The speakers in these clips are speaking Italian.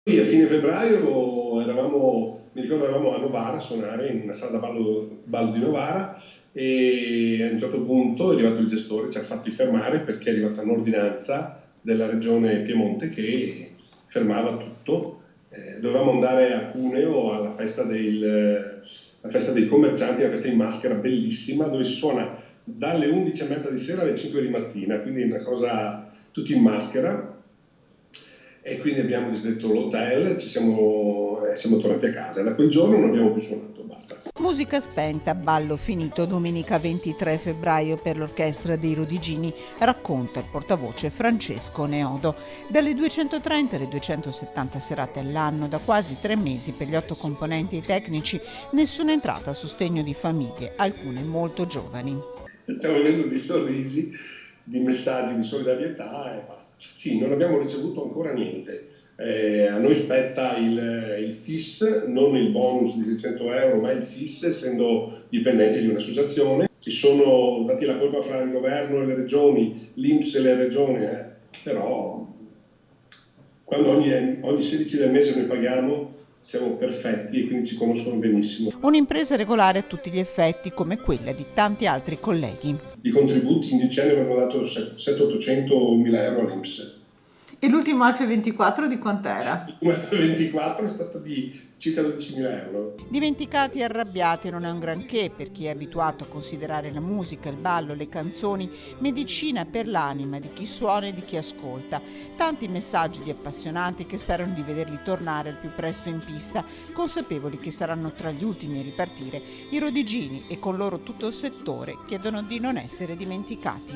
Sì, a fine febbraio mi ricordo eravamo a Novara a suonare in una sala da ballo di Novara e a un certo punto è arrivato il gestore, ci ha fatti fermare perché è arrivata un'ordinanza della regione Piemonte che fermava tutto. Dovevamo andare a Cuneo alla festa dei commercianti, una festa in maschera bellissima dove si suona dalle 11:30 di sera alle 5 di mattina, quindi una cosa tutti in maschera e quindi abbiamo disdetto l'hotel, siamo tornati a casa. Da quel giorno non abbiamo più suonato, basta. Musica spenta, ballo finito domenica 23 febbraio per l'orchestra dei Rodigini, racconta il portavoce Francesco Neodo. Dalle 230 alle 270 serate all'anno, da quasi 3 mesi per gli 8 componenti e i tecnici, nessuna entrata a sostegno di famiglie, alcune molto giovani. Stiamo vedendo di sorrisi, di messaggi di solidarietà e basta. Sì, non abbiamo ricevuto ancora niente. A noi spetta il FIS, non il bonus di 600 euro, ma il FIS, essendo dipendenti di un'associazione. Si sono dati la colpa fra il governo e le regioni, l'INPS e le regioni, però quando ogni 16 del mese noi paghiamo siamo perfetti e quindi ci conoscono benissimo. Un'impresa regolare a tutti gli effetti, come quella di tanti altri colleghi. I contributi in 10 anni avevano dato 700-800 mila euro all'INPS. E l'ultimo F24 di quant'era? Il 24 è stata di circa 12.000 euro. Dimenticati e arrabbiati non è un granché per chi è abituato a considerare la musica, il ballo, le canzoni medicina per l'anima di chi suona e di chi ascolta. Tanti messaggi di appassionati che sperano di vederli tornare al più presto in pista, consapevoli che saranno tra gli ultimi a ripartire. I Rodigini e con loro tutto il settore chiedono di non essere dimenticati.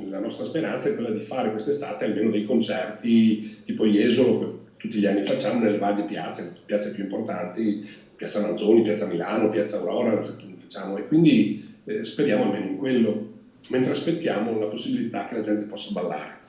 La nostra speranza è quella di fare quest'estate almeno dei concerti tipo Jesolo, che tutti gli anni facciamo nelle varie piazze, le piazze più importanti, Piazza Manzoni, Piazza Milano, Piazza Aurora, facciamo, e quindi speriamo almeno in quello, mentre aspettiamo la possibilità che la gente possa ballare.